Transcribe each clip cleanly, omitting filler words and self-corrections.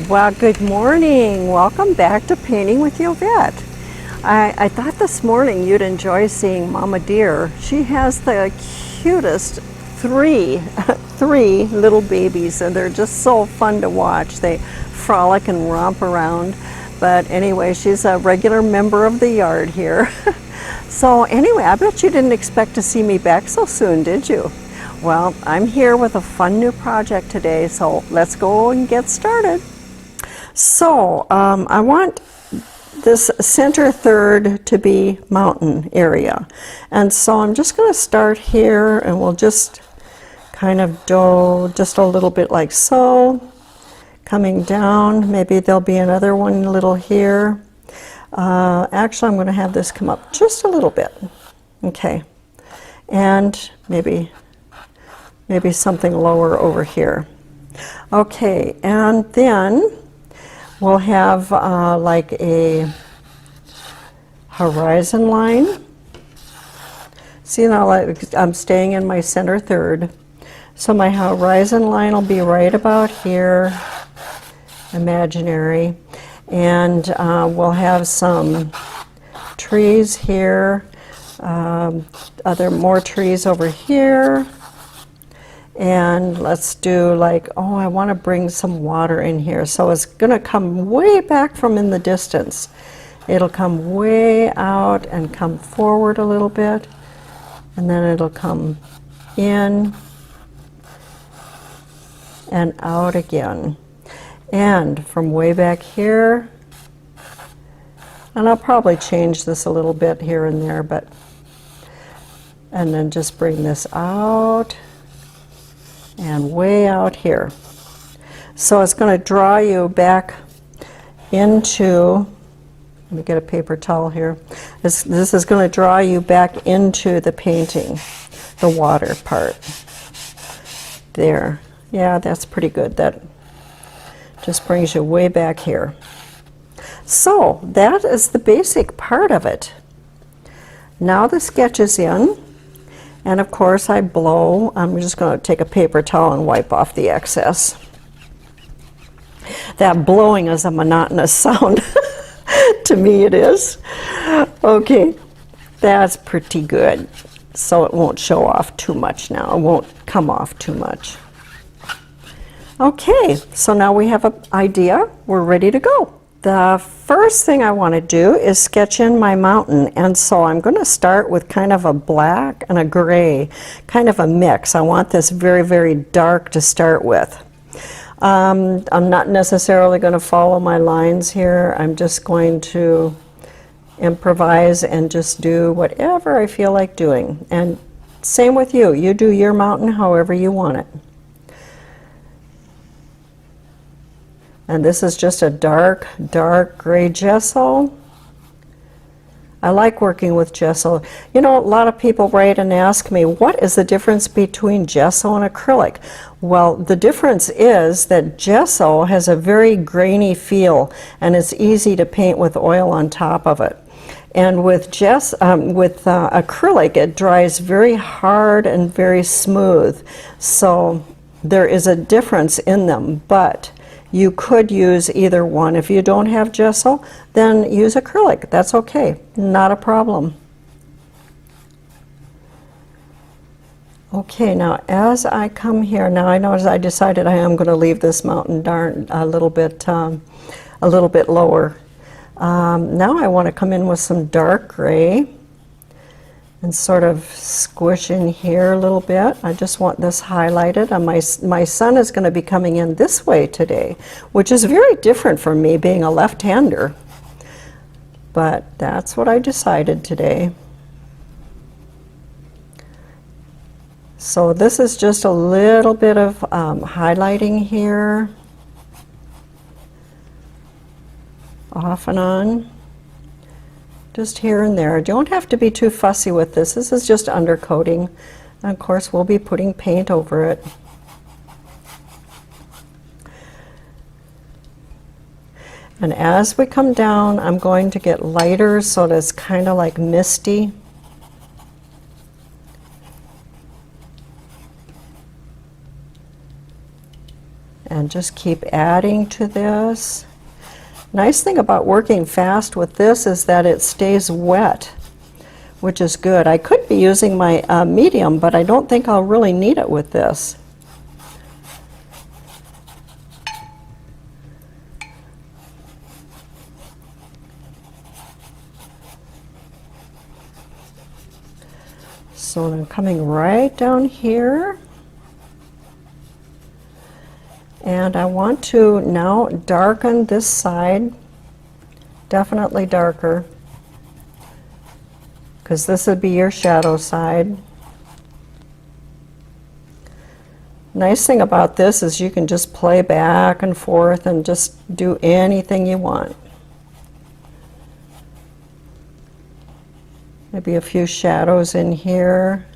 Well, good morning. Welcome back to Painting with Yovette. I thought this morning you'd enjoy seeing Mama Deer. She has the cutest three little babies, and they're just so fun to watch. They frolic and romp around. But anyway, she's a regular member of the yard here. So anyway, I bet you didn't expect to see me back so soon, did you? Well, I'm here with a fun new project today, so let's go and get started. So I want this center third to be mountain area, and so I'm just going to start here, and we'll just kind of do just a little bit like so, coming down. Maybe there'll be another one a little here. Actually, I'm going to have this come up just a little bit, okay, and maybe something lower over here. Okay, and then we'll have like a horizon line. See, now I'm staying in my center third. So my horizon line will be right about here, imaginary. And we'll have some trees here, more trees over here. And let's do like, oh, I want to bring some water in here. So it's going to come way back from in the distance. It'll come way out and come forward a little bit. And then it'll come in and out again. And from way back here, and I'll probably change this a little bit here and there, and then just bring this out and way out here. So it's going to draw you back into, let me get a paper towel here. This is going to draw you back into the painting, the water part. There. Yeah, that's pretty good. That just brings you way back here. So that is the basic part of it. Now the sketch is in. And of course I blow. I'm just going to take a paper towel and wipe off the excess. That blowing is a monotonous sound. To me it is. Okay, that's pretty good. So it won't show off too much now. It won't come off too much. Okay, so now we have an idea. We're ready to go. The first thing I want to do is sketch in my mountain, and so I'm going to start with kind of a black and a gray, kind of a mix. I want this very, very dark to start with. I'm not necessarily going to follow my lines here. I'm just going to improvise and just do whatever I feel like doing. And same with you. You do your mountain however you want it. And this is just a dark, dark gray gesso. I like working with gesso. You know, a lot of people write and ask me, what is the difference between gesso and acrylic? Well, the difference is that gesso has a very grainy feel, and it's easy to paint with oil on top of it. And with acrylic, it dries very hard and very smooth. So there is a difference in them, but you could use either one. If you don't have gesso, then use acrylic. That's okay, not a problem. Okay, now as I come here, now I notice I decided I am going to leave this mountain a little bit lower. Now I want to come in with some dark gray and sort of squish in here a little bit. I just want this highlighted. And my son is going to be coming in this way today, which is very different from me being a left-hander. But that's what I decided today. So this is just a little bit of highlighting here, off and on. Just here and there. Don't have to be too fussy with this. This is just undercoating. And of course, we'll be putting paint over it. And as we come down, I'm going to get lighter so that it's kind of like misty. And And just keep adding to this. Nice thing about working fast with this is that it stays wet, which is good. I could be using my medium, but I don't think I'll really need it with this. So I'm coming right down here. And I want to now darken this side, definitely darker, because this would be your shadow side. Nice thing about this is you can just play back and forth and just do anything you want. Maybe a few shadows in here.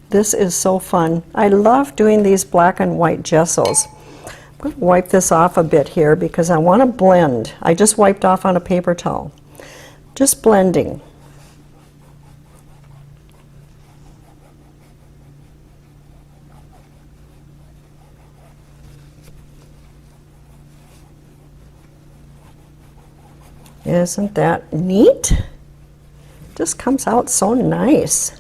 This is so fun. I love doing these black and white gessos. I'm going to wipe this off a bit here because I want to blend. I just wiped off on a paper towel. Just blending. Isn't that neat? Just comes out so nice.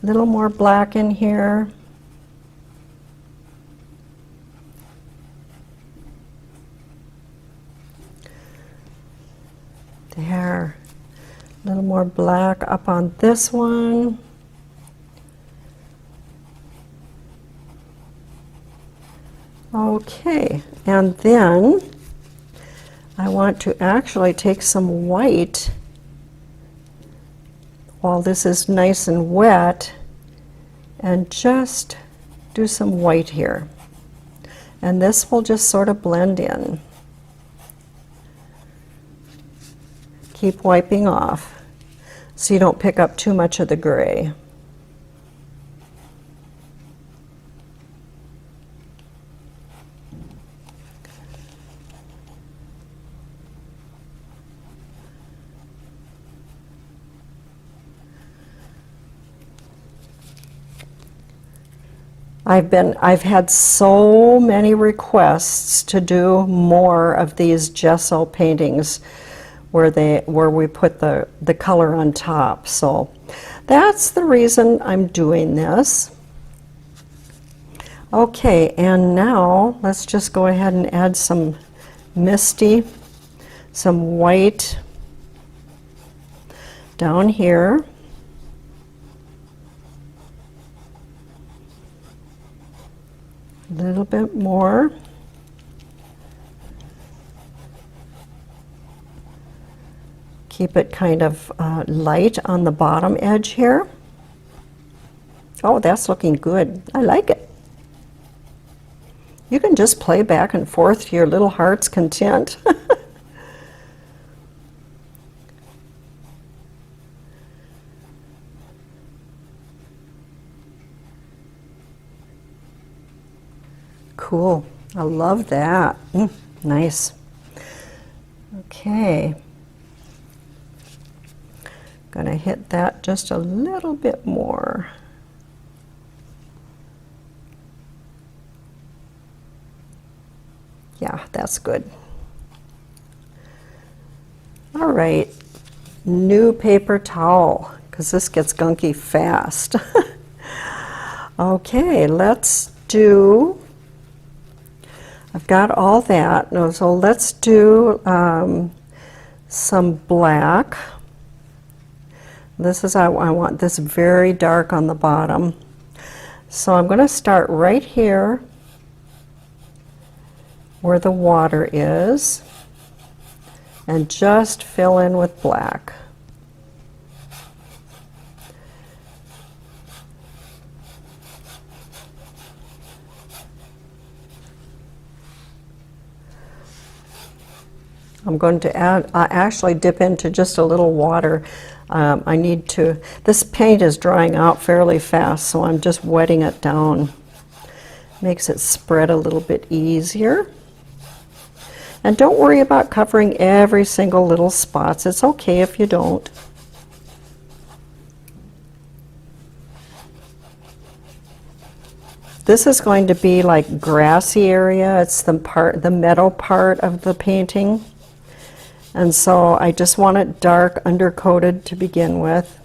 A little more black in here. There. A little more black up on this one. Okay, and then I want to actually take some white while this is nice and wet and just do some white here. And this will just sort of blend in. Keep wiping off so you don't pick up too much of the gray. I've had so many requests to do more of these gesso paintings where we put the color on top. So that's the reason I'm doing this. Okay, and now let's just go ahead and add some misty, some white down here. A little bit more. Keep it kind of light on the bottom edge here. Oh, that's looking good. I like it. You can just play back and forth to your little heart's content. Cool. I love that. Nice. Okay. Gonna hit that just a little bit more. Yeah, that's good. All right, new paper towel, because this gets gunky fast. Okay, let's do, I've got all that. No, so let's do some black. This is, I want this very dark on the bottom. So I'm going to start right here where the water is and just fill in with black. I'm going to add, actually dip into just a little water. I need to, this paint is drying out fairly fast, so I'm just wetting it down. Makes it spread a little bit easier. And don't worry about covering every single little spots. It's okay if you don't. This is going to be like grassy area. It's the meadow part of the painting. And so I just want it dark, undercoated to begin with.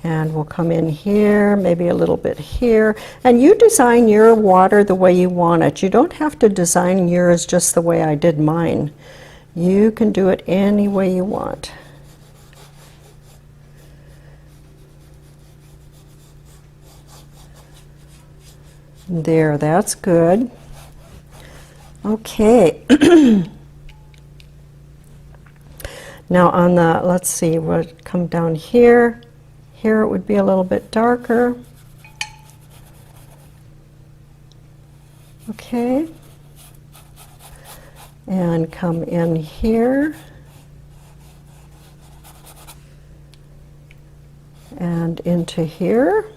And we'll come in here, maybe a little bit here. And you design your water the way you want it. You don't have to design yours just the way I did mine. You can do it any way you want. There, that's good. Okay. Now on the, let's see, we'll come down here. Here it would be a little bit darker. Okay. And come in here. And into here.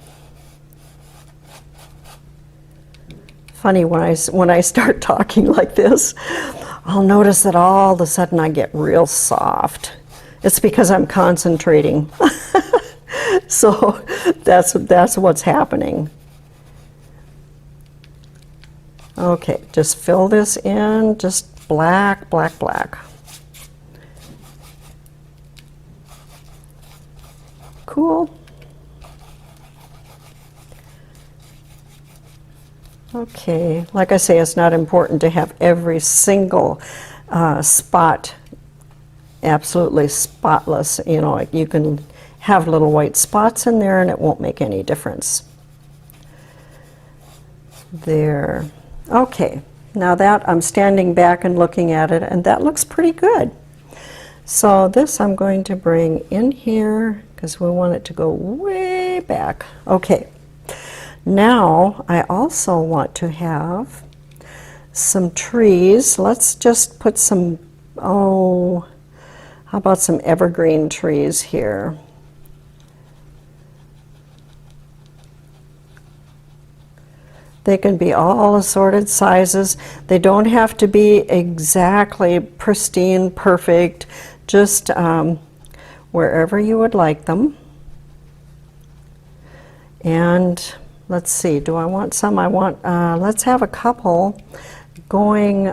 Funny, when I start talking like this, I'll notice that all of a sudden I get real soft. It's because I'm concentrating. So that's what's happening. Okay, just fill this in, just black, black, black. Cool. Okay, like I say, it's not important to have every single spot absolutely spotless. You know, you can have little white spots in there and it won't make any difference. There. Okay, now that I'm standing back and looking at it, and that looks pretty good. So this I'm going to bring in here because we want it to go way back. Okay. Now, I also want to have some trees. Let's just put some, how about some evergreen trees here? They can be all assorted sizes. They don't have to be exactly pristine, perfect, just wherever you would like them. And let's see, do I want some? I want, let's have a couple going,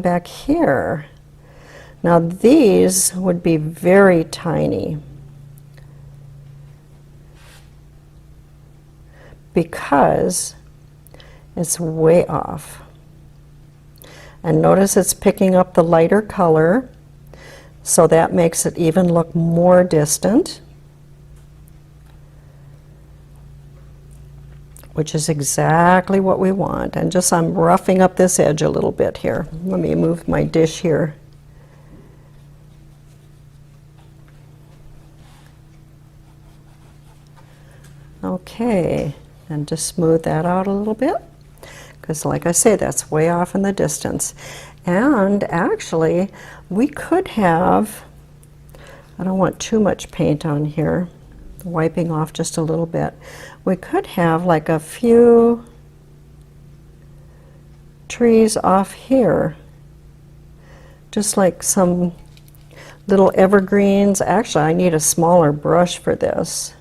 back here. Now these would be very tiny because it's way off. And notice it's picking up the lighter color, so that makes it even look more distant. Which is exactly what we want. And just I'm roughing up this edge a little bit here. Let me move my dish here. Okay, and just smooth that out a little bit, because like I say, that's way off in the distance. And actually, we could have, I don't want too much paint on here, wiping off just a little bit. We could have like a few trees off here, just like some little evergreens. Actually, I need a smaller brush for this,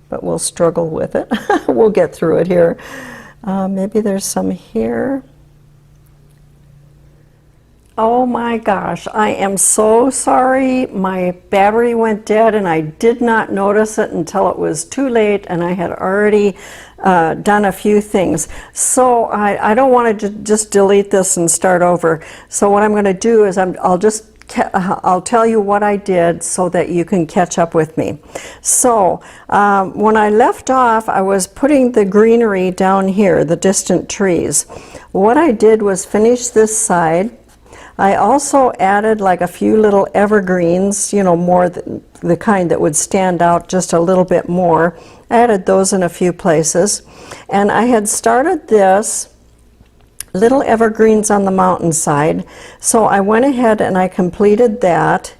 but we'll struggle with it. We'll get through it here. Maybe there's some here. Oh my gosh, I am so sorry. My battery went dead and I did not notice it until it was too late, and I had already done a few things. So I don't want to just delete this and start over. So what I'm going to do is I'll tell you what I did so that you can catch up with me. So when I left off, I was putting the greenery down here, the distant trees. What I did was finish this side. I also added like a few little evergreens, you know, more the kind that would stand out just a little bit more. I added those in a few places. And I had started this little evergreens on the mountainside. So I went ahead and I completed that.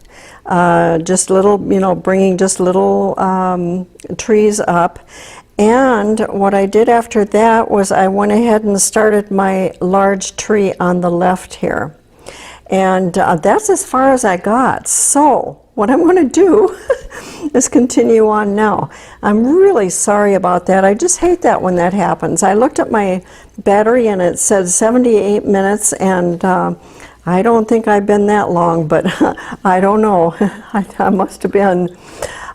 Just little, you know, bringing just little trees up. And what I did after that was I went ahead and started my large tree on the left here. And that's as far as I got. So what I'm going to do is continue on now. I'm really sorry about that. I just hate that when that happens. I looked at my battery and it said 78 minutes, and I don't think I've been that long, but I don't know. I must have been.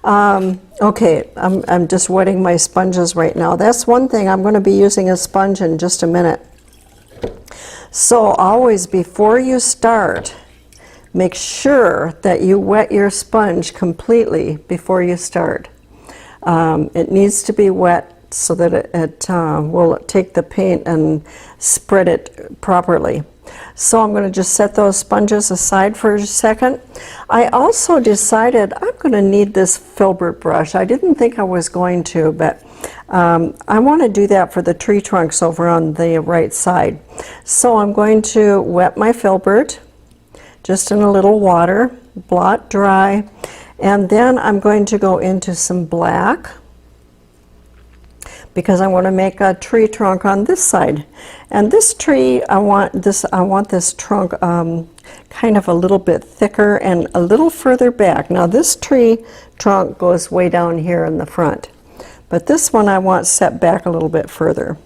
Okay, I'm just wetting my sponges right now. That's one thing. I'm going to be using a sponge in just a minute. So always, before you start, make sure that you wet your sponge completely before you start. It needs to be wet so that it will take the paint and spread it properly. So I'm going to just set those sponges aside for a second. I also decided I'm going to need this Filbert brush. I didn't think I was going to, but I want to do that for the tree trunks over on the right side. So I'm going to wet my Filbert just in a little water, blot dry, and then I'm going to go into some black because I want to make a tree trunk on this side. And this tree, I want this trunk kind of a little bit thicker and a little further back. Now this tree trunk goes way down here in the front, but this one I want set back a little bit further.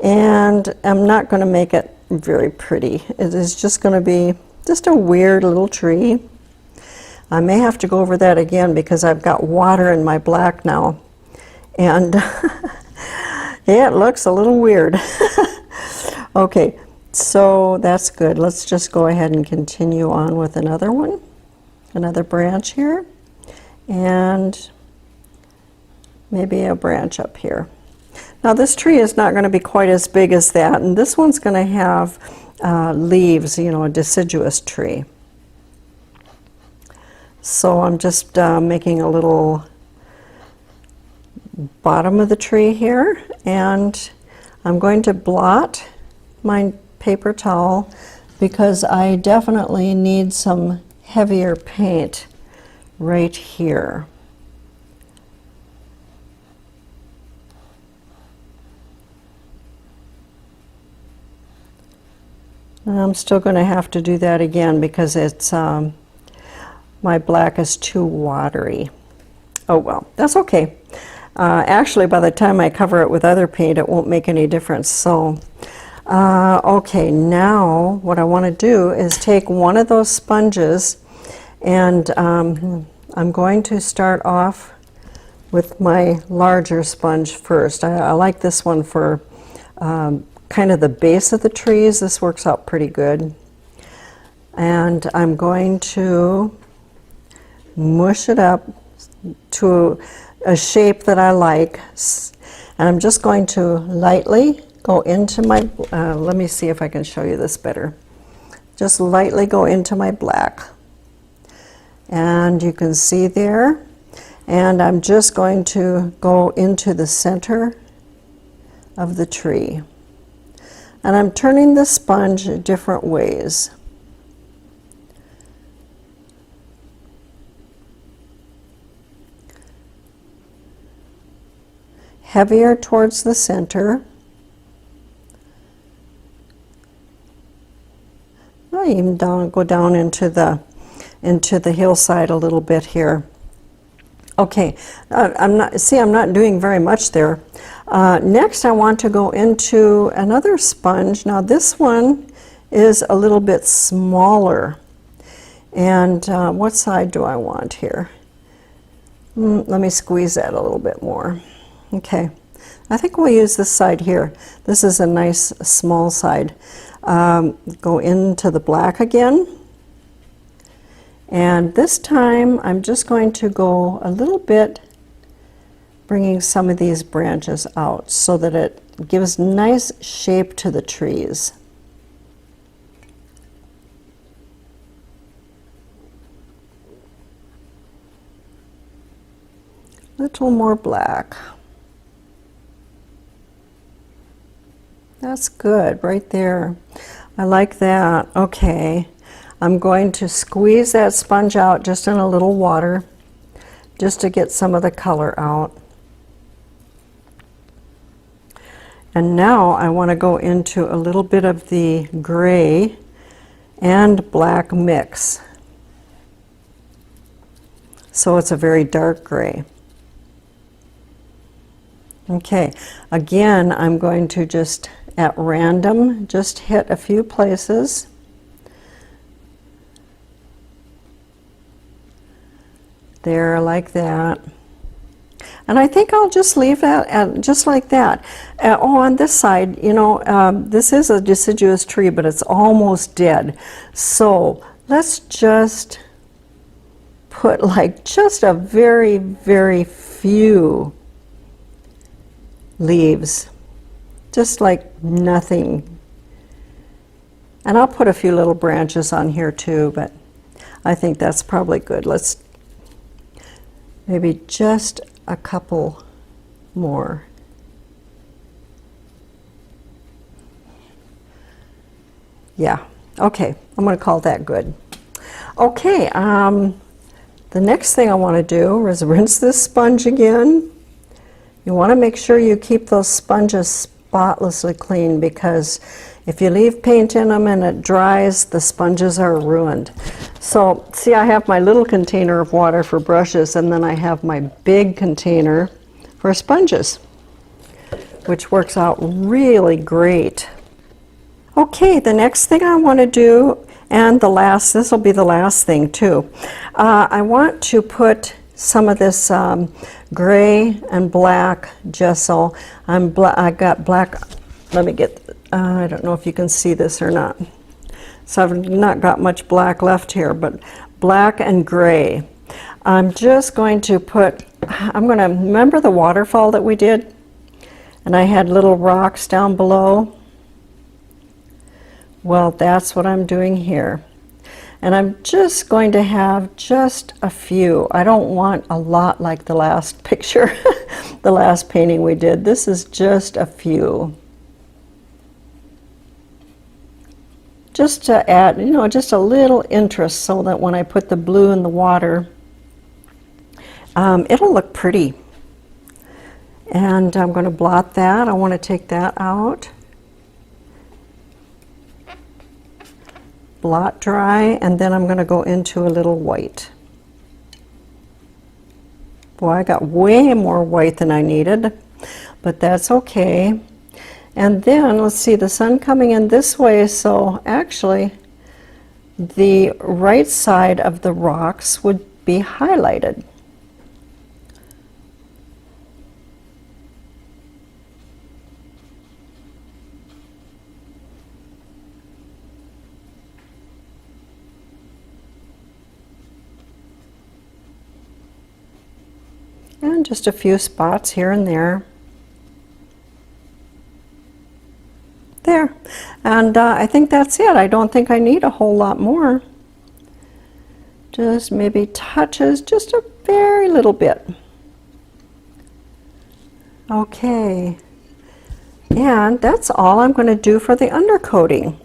And I'm not going to make it very pretty. It is just going to be just a weird little tree. I may have to go over that again because I've got water in my black now. And yeah, it looks a little weird. Okay, so that's good. Let's just go ahead and continue on with another one, another branch here, and maybe a branch up here. Now this tree is not going to be quite as big as that, and this one's going to have leaves, you know, a deciduous tree. So I'm just making a little bottom of the tree here, and I'm going to blot my paper towel because I definitely need some heavier paint right here. And I'm still going to have to do that again because it's my black is too watery. Oh well, that's okay. Actually, by the time I cover it with other paint, it won't make any difference. So, okay, now what I want to do is take one of those sponges, and I'm going to start off with my larger sponge first. I like this one for kind of the base of the trees. This works out pretty good. And I'm going to mush it up to a shape that I like, and I'm just going to lightly go into my, let me see if I can show you this better. Just lightly go into my black, and you can see there, and I'm just going to go into the center of the tree, and I'm turning the sponge different ways. Heavier towards the center. I even go down into the hillside a little bit here. Okay, I'm not doing very much there. Next, I want to go into another sponge. Now this one is a little bit smaller. And what side do I want here? Let me squeeze that a little bit more. Okay, I think we'll use this side here. This is a nice small side. Go into the black again. And this time I'm just going to go a little bit, bringing some of these branches out so that it gives nice shape to the trees. Little more black. That's good right there. I like that. Okay, I'm going to squeeze that sponge out just in a little water just to get some of the color out. And now I want to go into a little bit of the gray and black mix. So it's a very dark gray. Okay, again, I'm going to just at random just hit a few places. There, like that. And I think I'll just leave that at just like that. Oh, on this side, you know, this is a deciduous tree, but it's almost dead. So let's just put like just a very, very few leaves. Just like nothing. And I'll put a few little branches on here too, but I think that's probably good. Let's maybe just a couple more. Yeah, okay, I'm going to call that good. Okay, the next thing I want to do is rinse this sponge again. You want to make sure you keep those sponges spotlessly clean, because if you leave paint in them and it dries, the sponges are ruined. So see, I have my little container of water for brushes, and then I have my big container for sponges, which works out really great. Okay, the next thing I want to do, and this will be the last thing too, I want to put some of this gray and black gesso. I got black, let me get, I don't know if you can see this or not. So I've not got much black left here, but black and gray. I'm just going to put, I'm going to remember the waterfall that we did, and I had little rocks down below. Well, that's what I'm doing here. And I'm just going to have just a few. I don't want a lot like the last picture, the last painting we did. This is just a few. Just to add, you know, just a little interest, so that when I put the blue in the water, it'll look pretty. And I'm going to blot that. I want to take that out. Blot dry, and then I'm going to go into a little white. Boy, I got way more white than I needed, but that's okay. And then let's see, the sun coming in this way, so actually the right side of the rocks would be highlighted. And just a few spots here and there. There. And I think that's it. I don't think I need a whole lot more. Just maybe touches, just a very little bit. Okay. And that's all I'm going to do for the undercoating.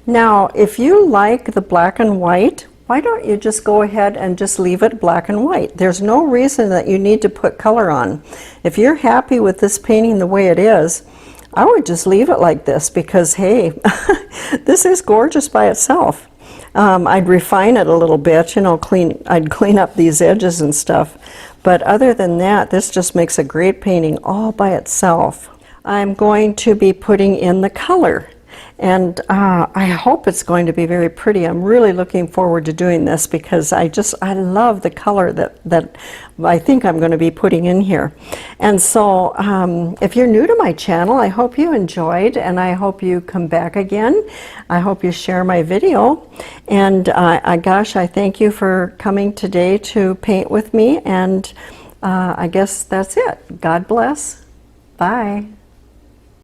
Now, if you like the black and white, why don't you just go ahead and just leave it black and white? There's no reason that you need to put color on. If you're happy with this painting the way it is, I would just leave it like this, because hey, this is gorgeous by itself. I'd refine it a little bit, you know, I'd clean up these edges and stuff. But other than that, this just makes a great painting all by itself. I'm going to be putting in the color. And I hope it's going to be very pretty. I'm really looking forward to doing this, because I love the color that I think I'm going to be putting in here. And so if you're new to my channel, I hope you enjoyed, and I hope you come back again. I hope you share my video. And gosh, I thank you for coming today to paint with me. And I guess that's it. God bless. Bye.